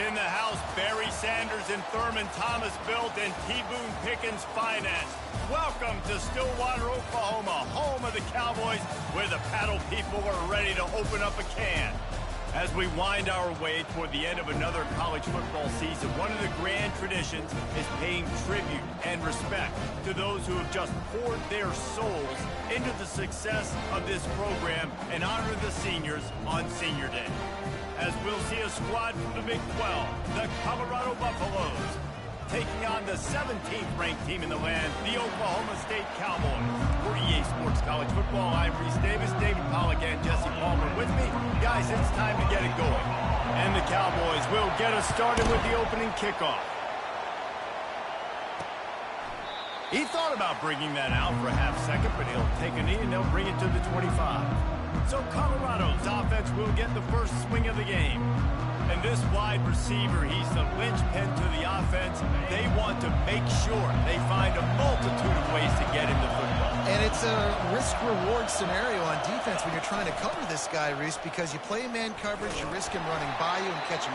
In the house, Barry Sanders and Thurman Thomas built and T. Boone Pickens financed. Welcome to Stillwater, Oklahoma, home of the Cowboys, where the paddle people are ready to open up a can. As we wind our way toward the end of another college football season, one of the grand traditions is paying tribute and respect to those who have just poured their souls into the success of this program and honor the seniors on Senior Day. As we'll see a squad from the Big 12, the Colorado Buffaloes, taking on the 17th ranked team in the land, the Oklahoma State Cowboys. For EA Sports College Football, I'm Reese Davis, David Pollack, and Jesse Palmer with me. Guys, it's time to get it going. And the Cowboys will get us started with the opening kickoff. He thought about bringing that out for a half second, but he'll take a knee and they'll bring it to the 25. So Colorado's offense will get the first swing of the game. And this wide receiver, he's the linchpin to the offense. They want to make sure they find a multitude of ways to get him the football. And it's a risk-reward scenario on defense when you're trying to cover this guy, Reese, because you play man coverage, you risk him running by you and catching.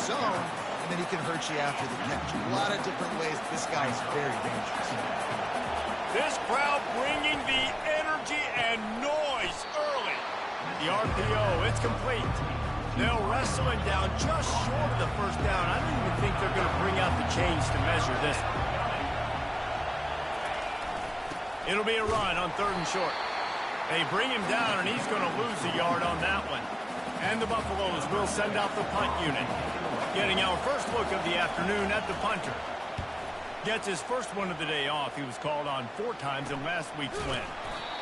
Zone, and then he can hurt you after the catch. A lot of different ways. This guy is very dangerous. This crowd bringing the energy and noise early. The RPO, it's complete. They'll wrestle him down just short of the first down. I don't even think they're going to bring out the chains to measure this. It'll be a run on 3rd and short. They bring him down, and he's going to lose a yard on that one. And the Buffaloes will send out the punt unit. Getting our first look of the afternoon at the punter. Gets his first one of the day off. He was called on 4 times in last week's win.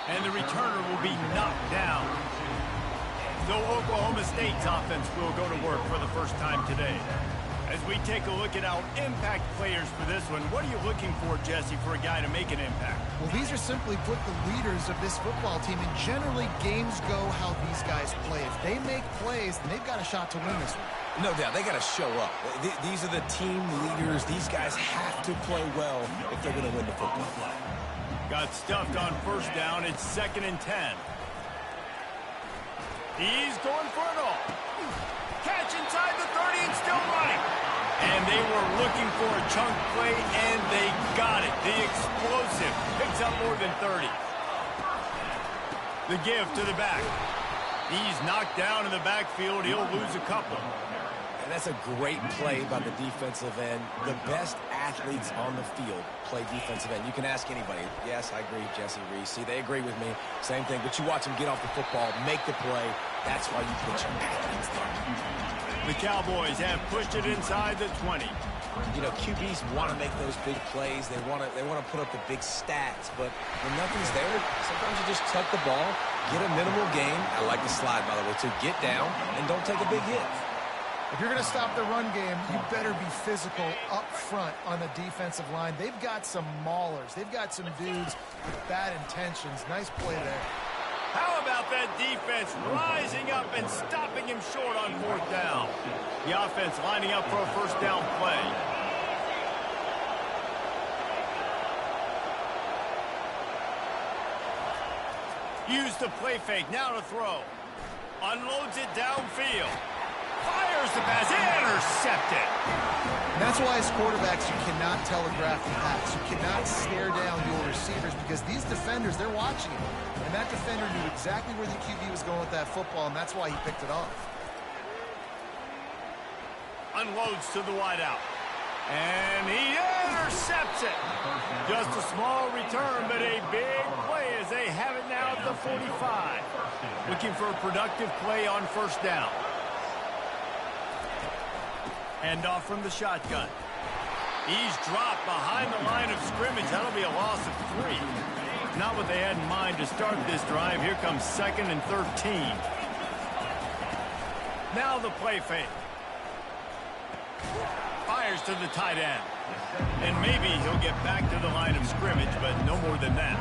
And the returner will be knocked down. So Oklahoma State's offense will go to work for the first time today. As we take a look at our impact players for this one, what are you looking for, Jesse, for a guy to make an impact? Well, these are simply put the leaders of this football team, and generally games go how these guys play. If they make plays, then they've got a shot to win this one. No doubt, they got to show up. These are the team leaders. These guys have to play well if they're going to win the football. Got stuffed on first down. It's 2nd and 10. He's going for it all. Catch inside the 30 and still running. And they were looking for a chunk play, and they got it. The explosive picks up more than 30. The give to the back. He's knocked down in the backfield. He'll lose a couple. And that's a great play by the defensive end. The best athletes on the field play defensive end. You can ask anybody. Yes, I agree, Jesse Reese. See, they agree with me. Same thing. But you watch them get off the football, make the play. That's why you put your athletes there. The Cowboys have pushed it inside the 20. You know, QBs want to make those big plays. They want to put up the big stats. But when nothing's there, sometimes you just tuck the ball, get a minimal gain. I like the slide, by the way, to get down and don't take a big hit. If you're going to stop the run game, you better be physical up front on the defensive line. They've got some maulers. They've got some dudes with bad intentions. Nice play there. How about that defense rising up and stopping him short on 4th down? The offense lining up for a first down play. Use the play fake, now to throw. Unloads it downfield. Fires the pass, intercepted. And that's why as quarterbacks, you cannot telegraph the pass. You cannot stare down your receivers because these defenders, they're watching it. And that defender knew exactly where the QB was going with that football, and that's why he picked it off. Unloads to the wideout. And he intercepts it. Just a small return, but a big play as they have it now at the 45. Looking for a productive play on first down. Handoff from the shotgun. He's dropped behind the line of scrimmage. That'll be a loss of 3. Not what they had in mind to start this drive. Here comes 2nd and 13. Now the play fake. Fires fires to the tight end. And maybe he'll get back to the line of scrimmage, but no more than that.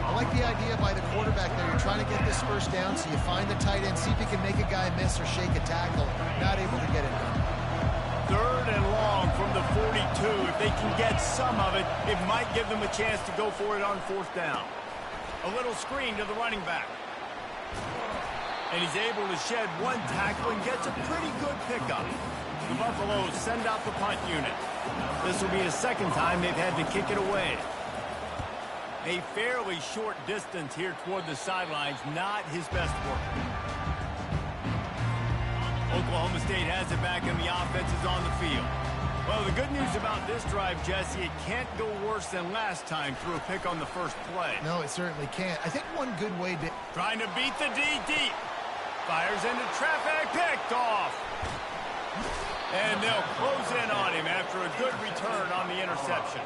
I like the idea by the quarterback there. You're trying to get this first down, so you find the tight end, see if he can make a guy miss or shake a tackle. Not able to get it done. 3rd and long from the 42. If they can get some of it, it might give them a chance to go for it on 4th down. A little screen to the running back. And he's able to shed one tackle and gets a pretty good pickup. The Buffaloes send out the punt unit. This will be the 2nd time they've had to kick it away. A fairly short distance here toward the sidelines, not his best work. Oklahoma State has it back and the offense is on the field. Well, the good news about this drive, Jesse, it can't go worse than last time through a pick on the first play. No, it certainly can't. I think one good way to... Trying to beat the D deep. Fires into traffic, picked off. And they'll close in on him after a good return on the interception.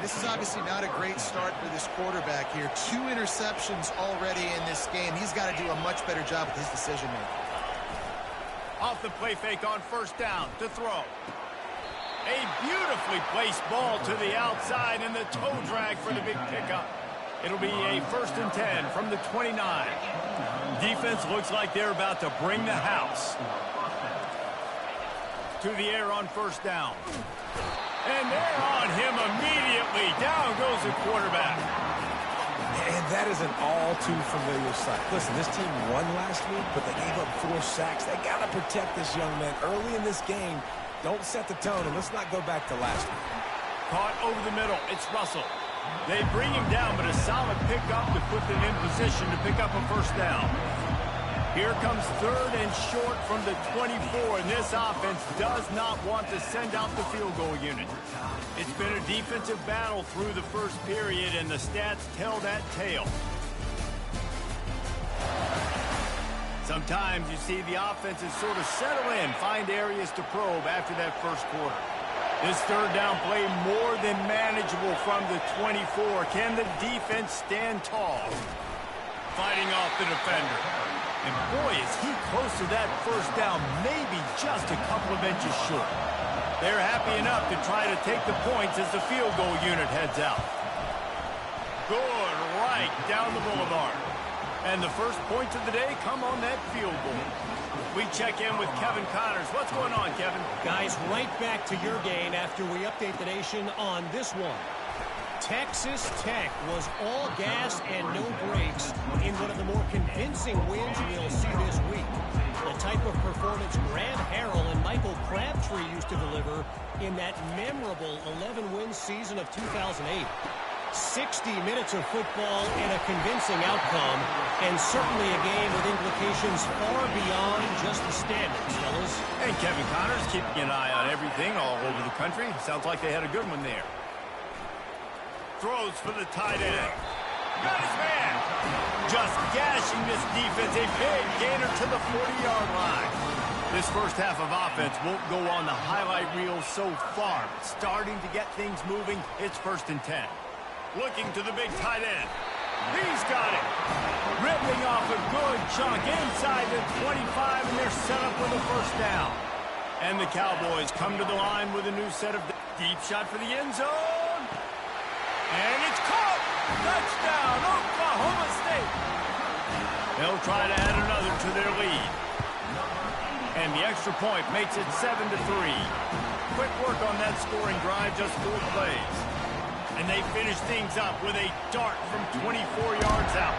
This is obviously not a great start for this quarterback here. 2 interceptions already in this game. He's got to do a much better job with his decision-making. Off the play fake on 1st down to throw. A beautifully placed ball to the outside and the toe drag for the big pickup. It'll be a 1st and 10 from the 29. Defense looks like they're about to bring the house. To the air on 1st down. And they're on him immediately. Down goes the quarterback. And that is an all-too-familiar sight. Listen, this team won last week, but they gave up 4 sacks. They got to protect this young man early in this game. Don't set the tone, and let's not go back to last week. Caught over the middle. It's Russell. They bring him down, but a solid pickup to put them in position to pick up a 1st down. Here comes 3rd and short from the 24, and this offense does not want to send out the field goal unit. It's been a defensive battle through the first period, and the stats tell that tale. Sometimes you see the offenses sort of settle in, find areas to probe after that first quarter. This 3rd down play more than manageable from the 24. Can the defense stand tall? Fighting off the defender. And boy, is he close to that 1st down, maybe just a couple of inches short. They're happy enough to try to take the points as the field goal unit heads out. Good right down the boulevard. And the first points of the day come on that field goal. We check in with Kevin Connors. What's going on, Kevin? Guys, right back to your game after we update the nation on this one. Texas Tech was all gas and no brakes in one of the more convincing wins we'll see this week. The type of performance Grant Harrell and Michael Crabtree used to deliver in that memorable 11-win season of 2008. 60 minutes of football and a convincing outcome, and certainly a game with implications far beyond just the standings, fellas. And Kevin Connors keeping an eye on everything all over the country. Sounds like they had a good one there. Throws for the tight end. Got his man. Just gashing this defense. A big gainer to the 40-yard line. This first half of offense won't go on the highlight reel so far. Starting to get things moving. It's 1st and 10. Looking to the big tight end. He's got it. Ripping off a good chunk inside the 25, and they're set up with a 1st down. And the Cowboys come to the line with a new set of deep shot for the end zone. And it's caught. Touchdown, Oklahoma State. They'll try to add another to their lead. And the extra point makes it 7-3. Quick work on that scoring drive, just 4 plays. And they finish things up with a dart from 24 yards out.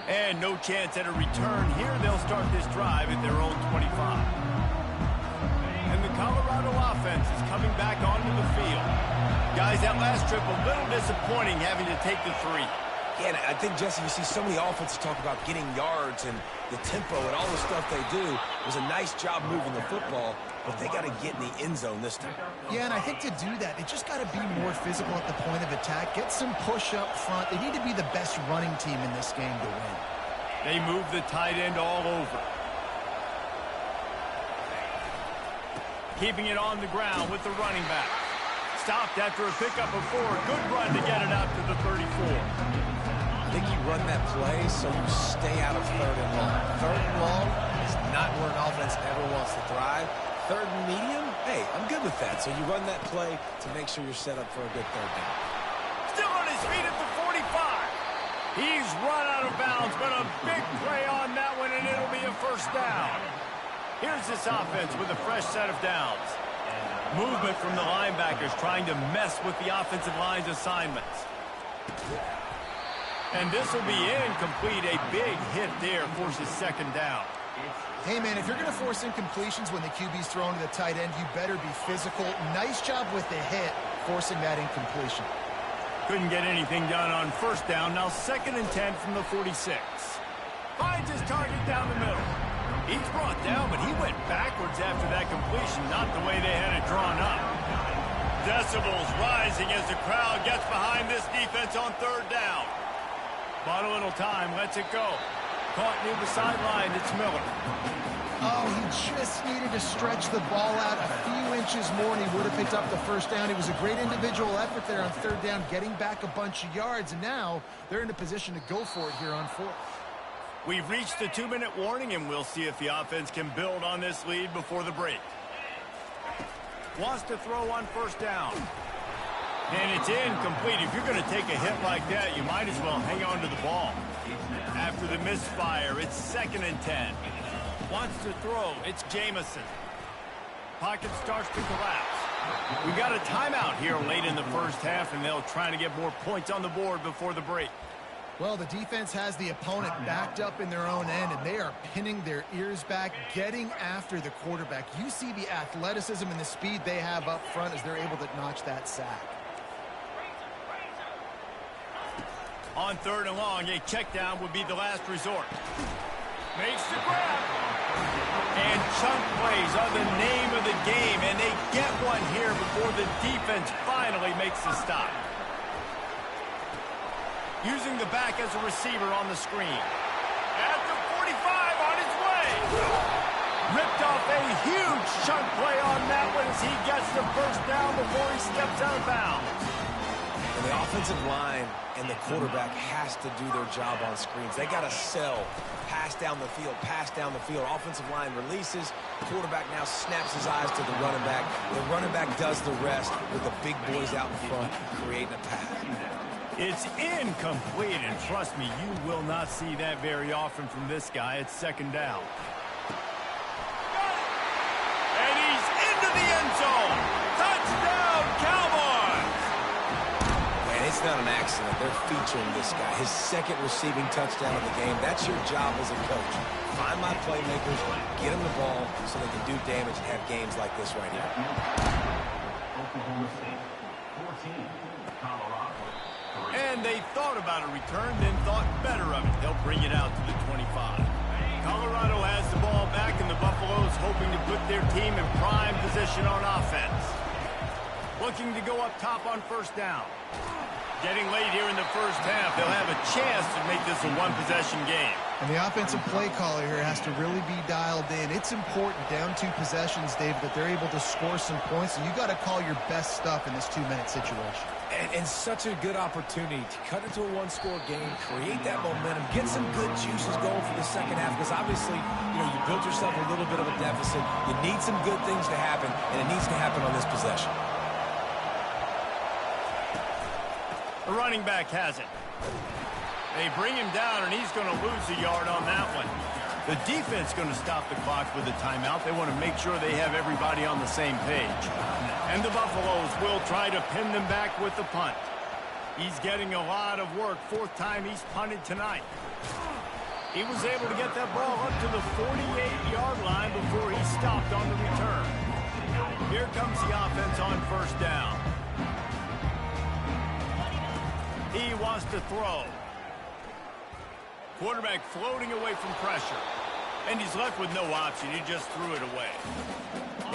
And no chance at a return here. They'll start this drive at their own 25. And the Colorado offense is coming back onto the field. Guys, that last trip a little disappointing having to take the 3. Yeah, and I think, Jesse, you see so many offenses talk about getting yards and the tempo and all the stuff they do. It was a nice job moving the football, but they got to get in the end zone this time. Yeah, and I think to do that, they just got to be more physical at the point of attack. Get some push up front. They need to be the best running team in this game to win. They move the tight end all over. Keeping it on the ground with the running back. Stopped after a pickup of 4. Good run to get it out to the 34. I think you run that play so you stay out of 3rd and long. 3rd and long, It's not where an offense ever wants to thrive. Third and medium, hey, I'm good with that. So you run that play to make sure you're set up for a good third down. Still on his feet at the 45. He's run out of bounds, but a big play on that one, and it'll be a first down. Here's this offense with a fresh set of downs. Movement from the linebackers trying to mess with the offensive line's assignments. And this will be incomplete. A big hit there forces second down. Hey, man, if you're going to force incompletions when the QB's throwing to the tight end, you better be physical. Nice job with the hit, forcing that incompletion. Couldn't get anything done on first down. Now 2nd and 10 from the 46. Finds his target down the middle. He's brought down, but he went backwards after that completion, not the way they had it drawn up. Decibels rising as the crowd gets behind this defense on third down. Bought a little time, lets it go. Caught near the sideline, it's Miller. Oh, he just needed to stretch the ball out a few inches more, and he would have picked up the first down. It was a great individual effort there on third down, getting back a bunch of yards, and now they're in a position to go for it here on fourth. We've reached the 2-minute warning, and we'll see if the offense can build on this lead before the break. Wants to throw on first down. And it's incomplete. If you're going to take a hit like that, you might as well hang on to the ball. After the misfire, it's 2nd and 10. Wants to throw. It's Jamison. Pocket starts to collapse. We got a timeout here late in the first half, and they'll try to get more points on the board before the break. Well, the defense has the opponent backed up in their own end, and they are pinning their ears back, getting after the quarterback. You see the athleticism and the speed they have up front as they're able to notch that sack. On 3rd and long, a check down would be the last resort. Makes the grab. And chunk plays are the name of the game, and they get one here before the defense finally makes the stop. Using the back as a receiver on the screen. At the 45 on his way. Ripped off a huge chunk play on that one as he gets the first down before he steps out of bounds. And the offensive line and the quarterback has to do their job on screens. They got to sell. Pass down the field, pass down the field. Offensive line releases. Quarterback now snaps his eyes to the running back. The running back does the rest with the big boys out in front creating a pass. It's incomplete, and trust me, you will not see that very often from this guy. It's 2nd down. And he's into the end zone. Touchdown, Cowboys! Man, it's not an accident. They're featuring this guy. His 2nd receiving touchdown of the game. That's your job as a coach. Find my playmakers, get them the ball so they can do damage and have games like this right here. Oklahoma State, 14, Colorado. And they thought about a return, then thought better of it. They'll bring it out to the 25. Colorado has the ball back, and the Buffaloes hoping to put their team in prime position on offense. Looking to go up top on first down. Getting late here in the first half, they'll have a chance to make this a one-possession game. And the offensive play caller here has to really be dialed in. It's important down 2 possessions, Dave, that they're able to score some points, and you got to call your best stuff in this 2-minute situation. And such a good opportunity to cut into a one-score game, create that momentum, get some good juices going for the second half, because obviously, you built yourself a little bit of a deficit. You need some good things to happen, and it needs to happen on this possession. The running back has it. They bring him down, and he's going to lose a yard on that one. The defense going to stop the clock with a timeout. They want to make sure they have everybody on the same page. And the Buffaloes will try to pin them back with the punt. He's getting a lot of work. 4th time he's punted tonight. He was able to get that ball up to the 48-yard line before he stopped on the return. Here comes the offense on first down. He wants to throw. Quarterback floating away from pressure. And he's left with no option. He just threw it away.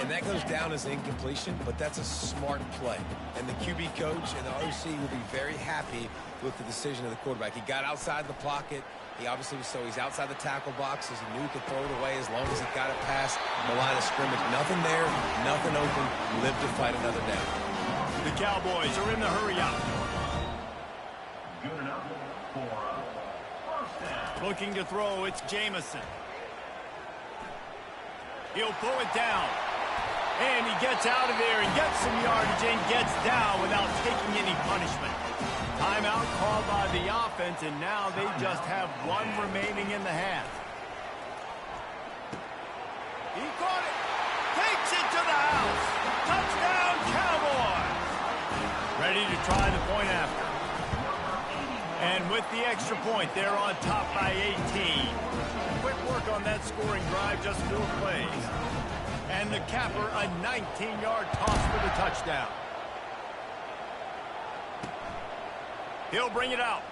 And that goes down as incompletion, but that's a smart play. And the QB coach and the OC will be very happy with the decision of the quarterback. He got outside the pocket. He obviously was he's outside the tackle boxes. He knew he could throw it away as long as he got it past the line of scrimmage. Nothing there, nothing open. Live to fight another down. The Cowboys are in the hurry up. Good enough for first down. Looking to throw, it's Jamison. He'll pull it down. And he gets out of there and gets some yardage and gets down without taking any punishment. Timeout called by the offense, and now they just have one remaining in the half. He caught it. Takes it to the house. Touchdown, Cowboys. Ready to try the point after. And with the extra point, they're on top by 18. Quick work on that scoring drive, just 4 plays. And the capper, a 19-yard toss for the touchdown. He'll bring it out.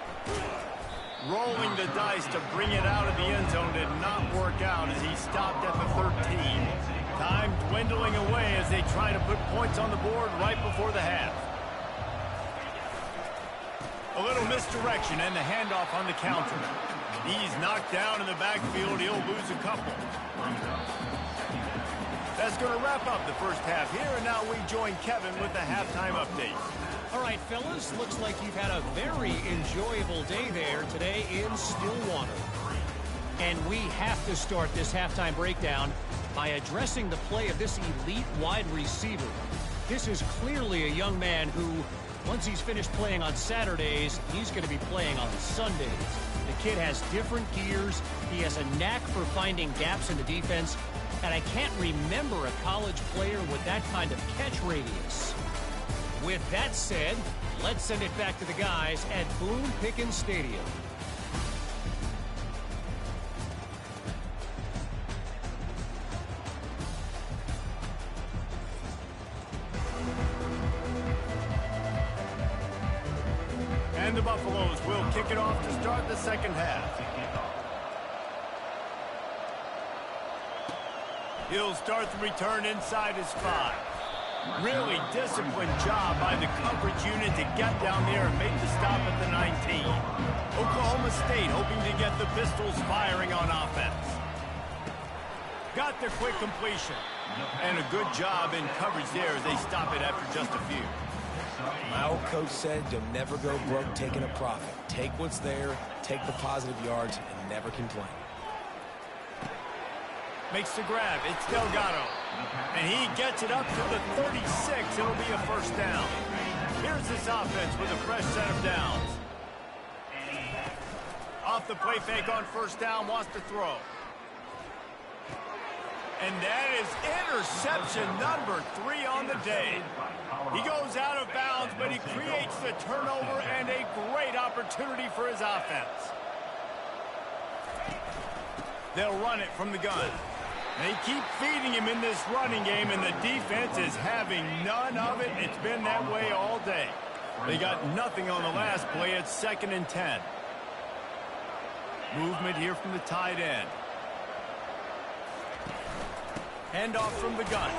Rolling the dice to bring it out of the end zone did not work out as he stopped at the 13. Time dwindling away as they try to put points on the board right before the half. A little misdirection and the handoff on the counter. He's knocked down in the backfield. He'll lose a couple. That's going to wrap up the first half here, and now we join Kevin with the halftime update. All right, fellas, looks like you've had a very enjoyable day there today in Stillwater. And we have to start this halftime breakdown by addressing the play of this elite wide receiver. This is clearly a young man who, once he's finished playing on Saturdays, he's going to be playing on Sundays. The kid has different gears. He has a knack for finding gaps in the defense. And I can't remember a college player with that kind of catch radius. With that said, let's send it back to the guys at Boone Pickens Stadium. And the Buffaloes will kick it off to start the second half. He'll start the return inside his 5. Really disciplined job by the coverage unit to get down there and make the stop at the 19. Oklahoma State hoping to get the Pistols firing on offense. Got the quick completion. And a good job in coverage there as they stop it after just a few. My old coach said you'll never go broke taking a profit. Take what's there, take the positive yards, and never complain. Makes the grab. It's Delgado. And he gets it up to the 36. It'll be a first down. Here's this offense with a fresh set of downs. Off the play fake on first down, wants to throw. And that is interception number 3 on the day. He goes out of bounds, but he creates the turnover and a great opportunity for his offense. They'll run it from the gun. They keep feeding him in this running game, and the defense is having none of it. It's been that way all day. They got nothing on the last play. It's 2nd and 10. Movement here from the tight end. Handoff from the gun.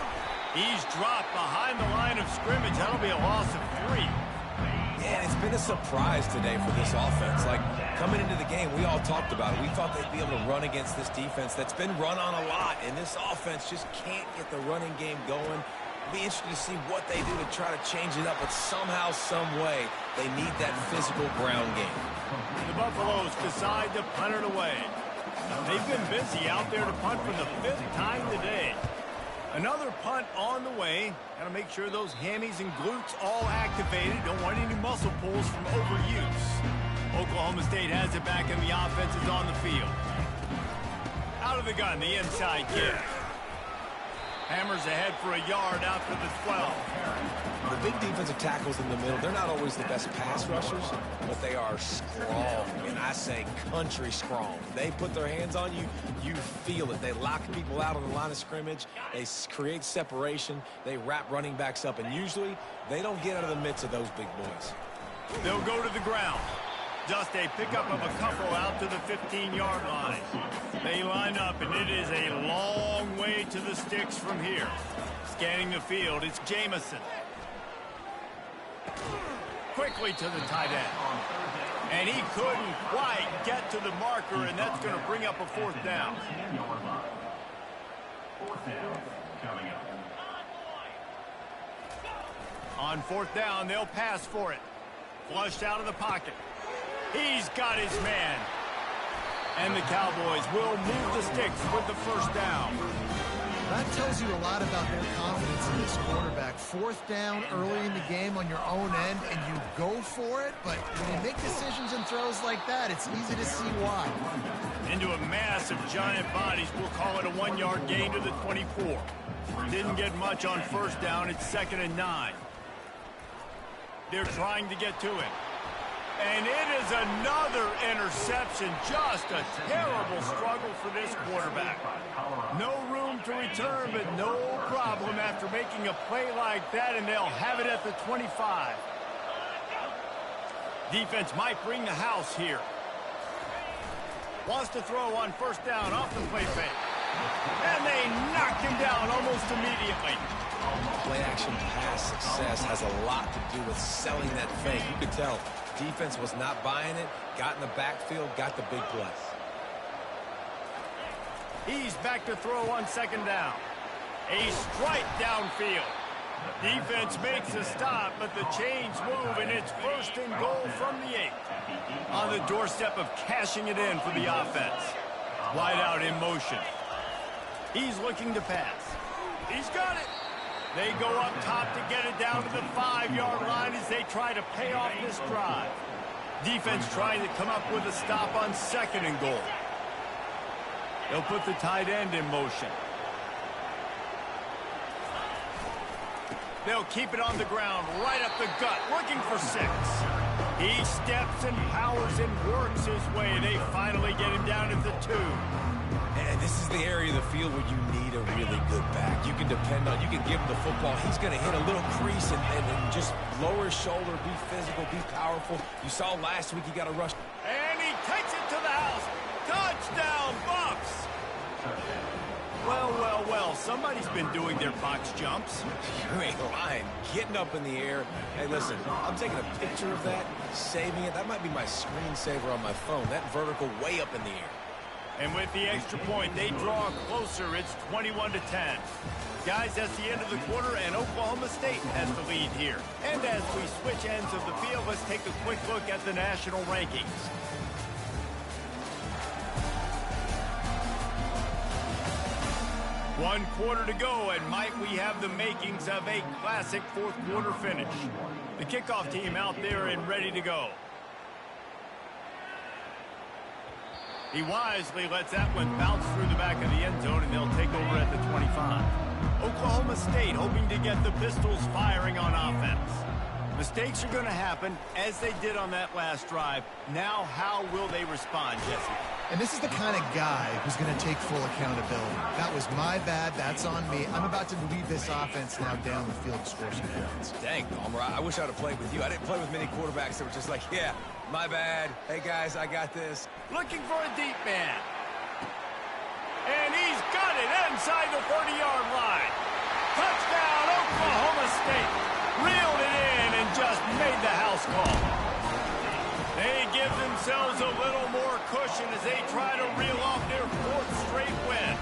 He's dropped behind the line of scrimmage. That'll be a loss of 3. Yeah, it's been a surprise today for this offense. Like, coming into the game, we all talked about it. We thought they'd be able to run against this defense that's been run on a lot, and this offense just can't get the running game going. It'll be interesting to see what they do to try to change it up, but somehow, some way, they need that physical ground game. The Buffaloes decide to punt it away. They've been busy out there to punt for the 5th time today. Another punt on the way. Got to make sure those hammies and glutes all activated. Don't want any muscle pulls from overuse. Oklahoma State has it back, and the offense is on the field. Out of the gun, the inside give. Hammers ahead for a yard out to the 12. The big defensive tackles in the middle, they're not always the best pass rushers, but they are strong, and I say country strong. They put their hands on you, you feel it. They lock people out on the line of scrimmage. They create separation. They wrap running backs up, and usually they don't get out of the midst of those big boys. They'll go to the ground. Just a pickup of a couple out to the 15-yard line. They line up, and it is a long way to the sticks from here. Scanning the field, it's Jamison. Quickly to the tight end. And he couldn't quite get to the marker, and that's going to bring up a 4th down. 4th down coming up. On 4th down, they'll pass for it. Flushed out of the pocket. He's got his man. And the Cowboys will move the sticks with the first down. That tells you a lot about their confidence in this quarterback. Fourth down early in the game on your own end, and you go for it, but when you make decisions and throws like that, it's easy to see why. Into a mass of giant bodies, we'll call it a 1-yard gain to the 24. Didn't get much on first down. It's 2nd and 9. They're trying to get to it. And it is another interception. Just a terrible struggle for this quarterback. No room to return, but no problem after making a play like that, and they'll have it at the 25. Defense might bring the house here. Wants to throw on first down off the play fake. And they knocked him down almost immediately. Play-action pass success has a lot to do with selling that fake. You could tell defense was not buying it, got in the backfield, got the big play. He's back to throw on 2nd down. A strike downfield. Defense makes a stop, but the chains move, and it's 1st and goal from the 8. On the doorstep of cashing it in for the offense. Wide out in motion. He's looking to pass. He's got it. They go up top to get it down to the 5-yard line as they try to pay off this drive. Defense trying to come up with a stop on 2nd and goal. They'll put the tight end in motion. They'll keep it on the ground, right up the gut, looking for 6. He steps and powers and works his way. They finally get him down at the 2. And this is the area of the field where you need a really good back. You can depend on, you can give him the football. He's going to hit a little crease and just lower his shoulder, be physical, be powerful. You saw last week he got a rush. And he takes it to the house. Touchdown, Bucks. Well, well, well, somebody's been doing their box jumps. You ain't lying. Getting up in the air. Hey, listen, I'm taking a picture of that, saving it. That might be my screensaver on my phone. That vertical way up in the air. And with the extra point, they draw closer. It's 21-10. Guys, that's the end of the quarter, and Oklahoma State has the lead here. And as we switch ends of the field, let's take a quick look at the national rankings. One quarter to go, and might we have the makings of a classic fourth quarter finish. The kickoff team out there and ready to go. He wisely lets that one bounce through the back of the end zone, and they'll take over at the 25. Oklahoma State hoping to get the Pistols firing on offense. Mistakes are going to happen, as they did on that last drive. Now, how will they respond, Jesse? And this is the kind of guy who's going to take full accountability. That was my bad. That's on me. I'm about to lead this offense now down the field to score some points. Dang, Palmer, I wish I'd have played with you. I didn't play with many quarterbacks that were just like, yeah, my bad. Hey, guys, I got this. Looking for a deep man. And he's got it inside the 30-yard line. Touchdown, Oklahoma State. Reeled it in and just made the house call. They give themselves a little more cushion as they try to reel off their 4th straight win.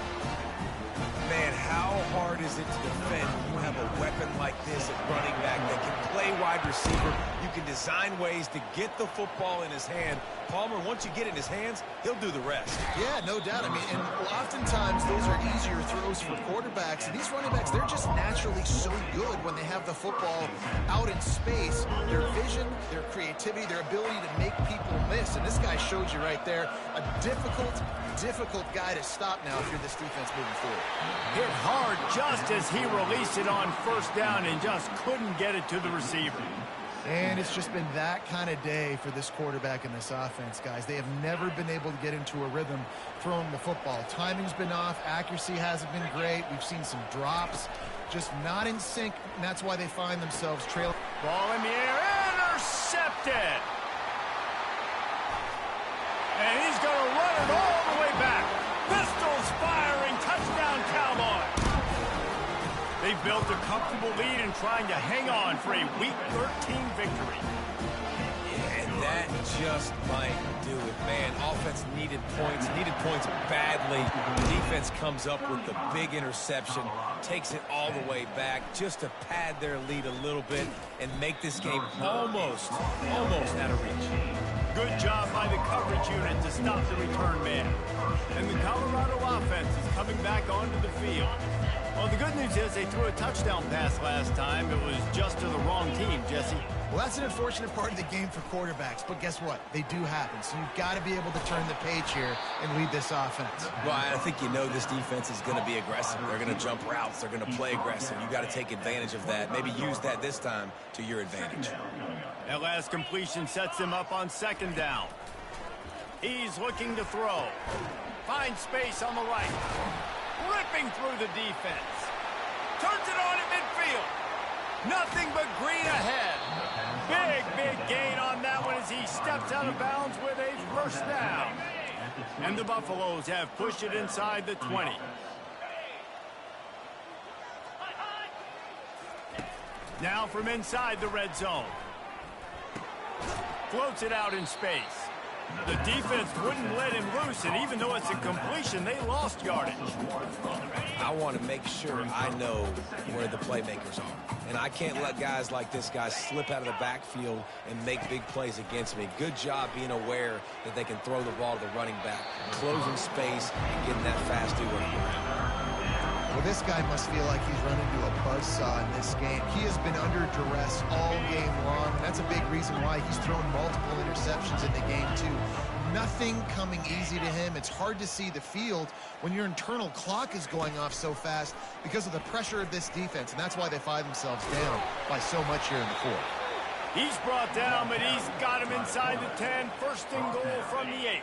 Man, how hard is it to defend when you have a weapon like this at running back that can play wide receiver? You can design ways to get the football in his hand. Palmer, once you get it in his hands, he'll do the rest. Yeah, no doubt. I mean, and oftentimes those are easier throws for quarterbacks. And these running backs, they're just naturally so good when they have the football out in space. Their vision, their creativity, their ability to make people miss. And this guy showed you right there a difficult guy to stop now if you're this defense moving forward. Hit hard just as he released it on first down and just couldn't get it to the receiver. And it's just been that kind of day for this quarterback and this offense, guys. They have never been able to get into a rhythm throwing the football. Timing's been off. Accuracy hasn't been great. We've seen some drops. Just not in sync, and that's why they find themselves trailing. Ball in the air. Intercepted. And he's going to run it all the way back. Pistols firing. Touchdown, Cowboys. They've built a comfortable lead and trying to hang on for a Week 13 victory. And that just might do it, man. Offense needed points badly. Defense comes up with the big interception, takes it all the way back just to pad their lead a little bit and make this game almost out of reach. Good job by the coverage unit to stop the return man. And the Colorado offense is coming back onto the field. Well, the good news is they threw a touchdown pass last time. It was just to the wrong team, Jesse. Well, that's an unfortunate part of the game for quarterbacks, but guess what? They do happen, so you've got to be able to turn the page here and lead this offense. Well, I think you know this defense is going to be aggressive. They're going to jump routes. They're going to play aggressive. You got to take advantage of that. Maybe use that this time to your advantage. That last completion sets him up on second down. He's looking to throw. Finds space on the right. Ripping through the defense. Turns it on at midfield. Nothing but green ahead. Big gain on that one as he steps out of bounds with a first down. And the Buffaloes have pushed it inside the 20. Now from inside the red zone. Floats it out in space. The defense wouldn't let him loose, and even though it's a completion, they lost yardage. I want to make sure I know where the playmakers are. And I can't let guys like this guy slip out of the backfield and make big plays against me. Good job being aware that they can throw the ball to the running back, closing space, and getting that fast dude on the ground. Well, this guy must feel like he's run into a buzzsaw in this game. He has been under duress all game long. That's a big reason why he's thrown multiple interceptions in the game, too. Nothing coming easy to him. It's hard to see the field when your internal clock is going off so fast because of the pressure of this defense, and that's why they find themselves down by so much here in the fourth. He's brought down, but he's got him inside the 10. First and goal from the 8.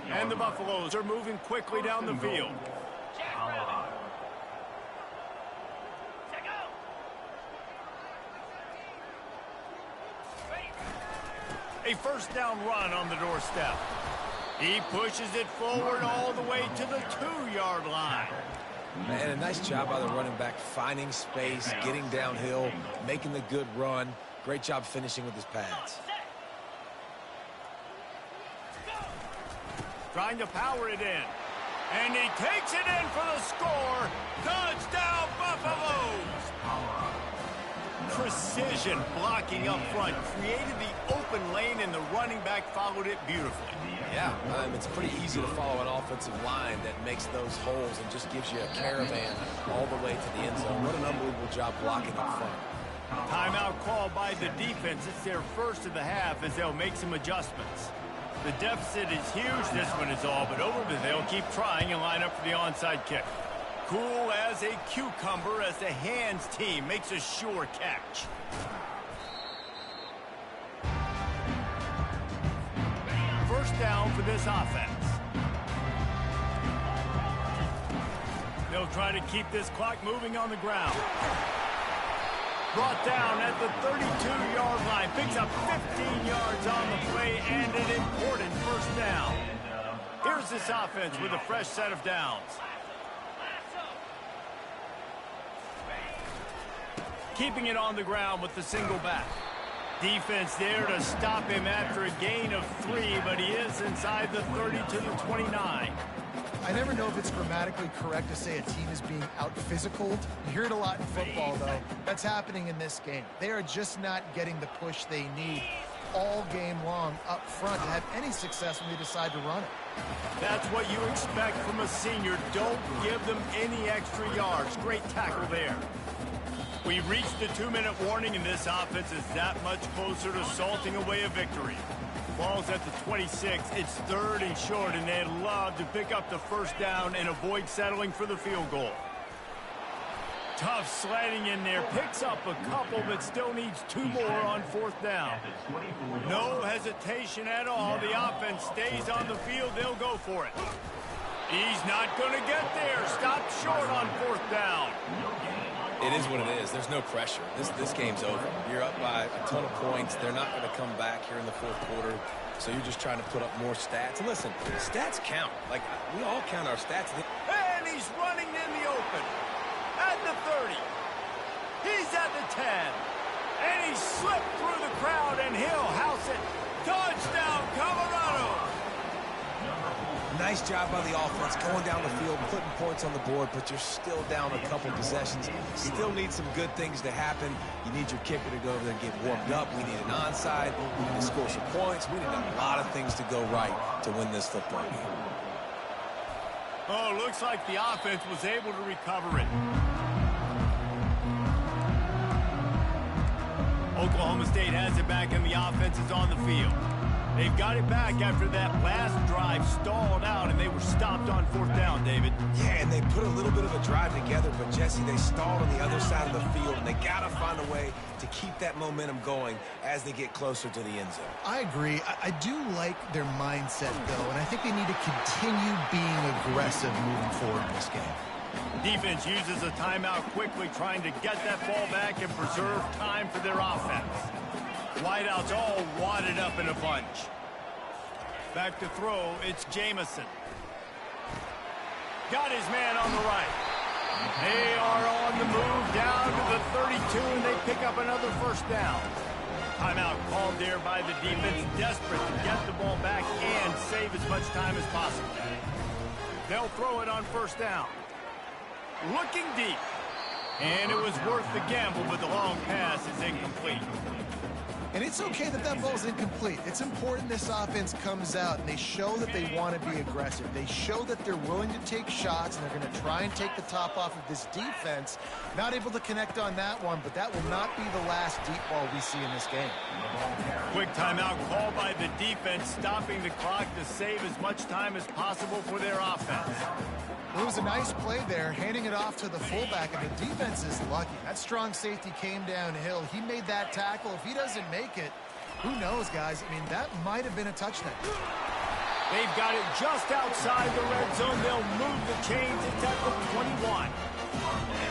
And the Buffaloes are moving quickly down the field. A first down run on the doorstep. He pushes it forward all the way to the 2-yard line. Man, a nice job by the running back, finding space, getting downhill, making the good run. Great job finishing with his pads. Trying to power it in. And he takes it in for the score. Touchdown, Buffaloes! Precision blocking up front created the open lane, and the running back followed it beautifully. Yeah, it's pretty easy to follow an offensive line that makes those holes and just gives you a caravan all the way to the end zone. What an unbelievable job blocking up front. Timeout called by the defense. It's their first of the half as they'll make some adjustments. The deficit is huge. This one is all but over, but they'll keep trying and line up for the onside kick. Cool as a cucumber as the hands team makes a sure catch. First down for this offense. They'll try to keep this clock moving on the ground. Brought down at the 32-yard line. Picks up 15 yards on the play and an important first down. Here's this offense with a fresh set of downs. Keeping it on the ground with the single back. Defense there to stop him after a gain of 3, but he is inside the 30 to the 29. I never know if it's grammatically correct to say a team is being out-physicaled. You hear it a lot in football, though. That's happening in this game. They are just not getting the push they need all game long up front to have any success when they decide to run it. That's what you expect from a senior. Don't give them any extra yards. Great tackle there. We've reached the 2-minute warning, and this offense is that much closer to salting away a victory. Ball's at the 26. It's 3rd and short, and they'd love to pick up the first down and avoid settling for the field goal. Tough sledding in there. Picks up a couple, but still needs 2 more on 4th down. No hesitation at all. The offense stays on the field. They'll go for it. He's not going to get there. Stopped short on 4th down. It is what it is. There's no pressure. This game's over. You're up by a ton of points. They're not going to come back here in the 4th quarter. So you're just trying to put up more stats. And listen, stats count. Like, we all count our stats. And he's running in the open. At the 30. He's at the 10. And he slipped through the crowd, and he'll house it. Touchdown, Colorado. Nice job by the offense going down the field, putting points on the board, but you're still down a couple possessions. Still need some good things to happen. You need your kicker to go over there and get warmed up. We need an onside. We need to score some points. We need a lot of things to go right to win this football game. Oh, looks like the offense was able to recover it. Oklahoma State has it back and the offense is on the field. They've got it back after that last drive stalled out and they were stopped on 4th down, David. Yeah, and they put a little bit of a drive together, but Jesse, they stalled on the other side of the field, and they got to find a way to keep that momentum going as they get closer to the end zone. I agree. I do like their mindset, though, and I think they need to continue being aggressive moving forward in this game. Defense uses a timeout quickly, trying to get that ball back and preserve time for their offense. Wideouts all wadded up in a bunch. Back to throw, it's Jamison. Got his man on the right. They are on the move down to the 32, and they pick up another 1st down. Timeout called there by the defense, desperate to get the ball back and save as much time as possible. They'll throw it on 1st down. Looking deep. And it was worth the gamble, but the long pass is incomplete. And it's okay that that ball's incomplete. It's important this offense comes out and they show that they want to be aggressive. They show that they're willing to take shots and they're going to try and take the top off of this defense. Not able to connect on that one, but that will not be the last deep ball we see in this game. Quick timeout called by the defense, stopping the clock to save as much time as possible for their offense. It was a nice play there, handing it off to the fullback, and the defense is lucky. That strong safety came downhill. He made that tackle. If he doesn't make it, who knows, guys? I mean, that might have been a touchdown. They've got it just outside the red zone. They'll move the chains at tackle 21.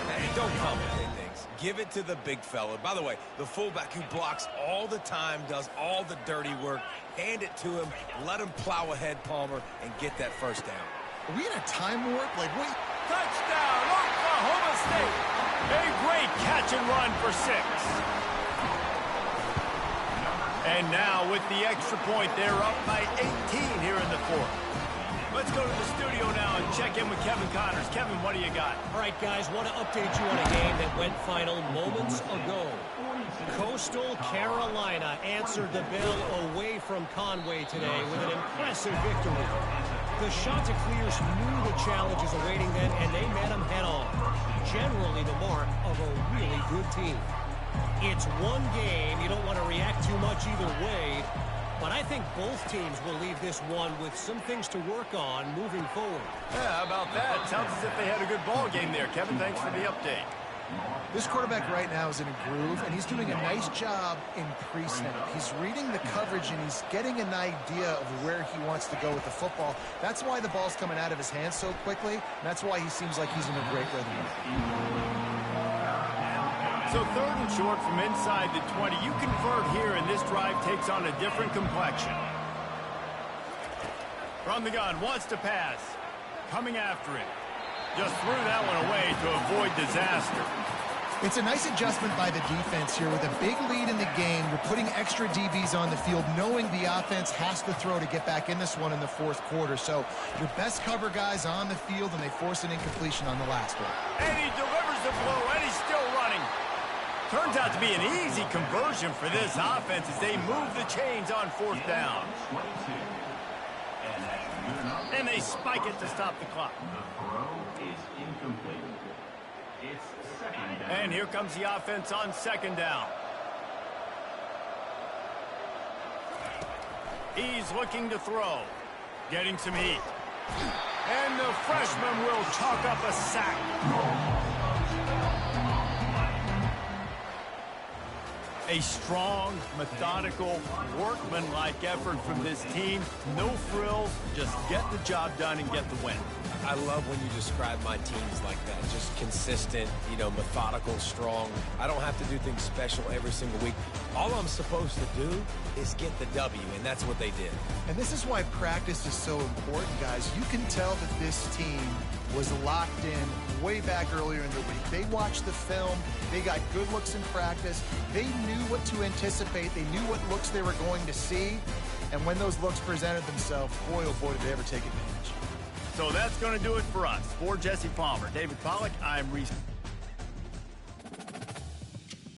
Hey, don't complicate things. Give it to the big fella. By the way, the fullback who blocks all the time, does all the dirty work. Hand it to him. Let him plow ahead, Palmer, and get that 1st down. Are we in a time warp? Like, wait. Touchdown, Oklahoma State. A great catch and run for 6. And now with the extra point, they're up by 18 here in the 4th. Let's go to the studio now and check in with Kevin Connors. Kevin, what do you got? All right, guys, want to update you on a game that went final moments ago. Coastal Carolina answered the bell away from Conway today with an impressive victory. The Chanticleers knew the challenges awaiting them, and they met them head-on. Generally the mark of a really good team. It's one game. You don't want to react too much either way, but I think both teams will leave this one with some things to work on moving forward. Yeah, how about that? Sounds as if they had a good ball game there. Kevin, thanks for the update. This quarterback right now is in a groove, and he's doing a nice job in pre-snap. He's reading the coverage, and he's getting an idea of where he wants to go with the football. That's why the ball's coming out of his hands so quickly, and that's why he seems like he's in a great rhythm. So 3rd and short from inside the 20. You convert here, and this drive takes on a different complexion. From the gun, wants to pass. Coming after it. Just threw that one away to avoid disaster. It's a nice adjustment by the defense here. With a big lead in the game, you're putting extra DBs on the field, knowing the offense has to throw to get back in this one in the 4th quarter. So your best cover guys on the field, and they force an incompletion on the last one. And he delivers the blow, and he's still running. Turns out to be an easy conversion for this offense as they move the chains on 4th down. And they spike it to stop the clock. And here comes the offense on 2nd down. He's looking to throw. Getting some heat. And the freshman will chalk up a sack. A strong, methodical, workman-like effort from this team. No frills, just get the job done and get the win. I love when you describe my teams like that. Just consistent, methodical, strong. I don't have to do things special every single week. All I'm supposed to do is get the W, and that's what they did. And this is why practice is so important, guys. You can tell that this team was locked in way back earlier in the week. They watched the film. They got good looks in practice. They knew what to anticipate. They knew what looks they were going to see. And when those looks presented themselves, boy, oh boy, did they ever take advantage. So that's going to do it for us. For Jesse Palmer, David Pollack, I'm Reese.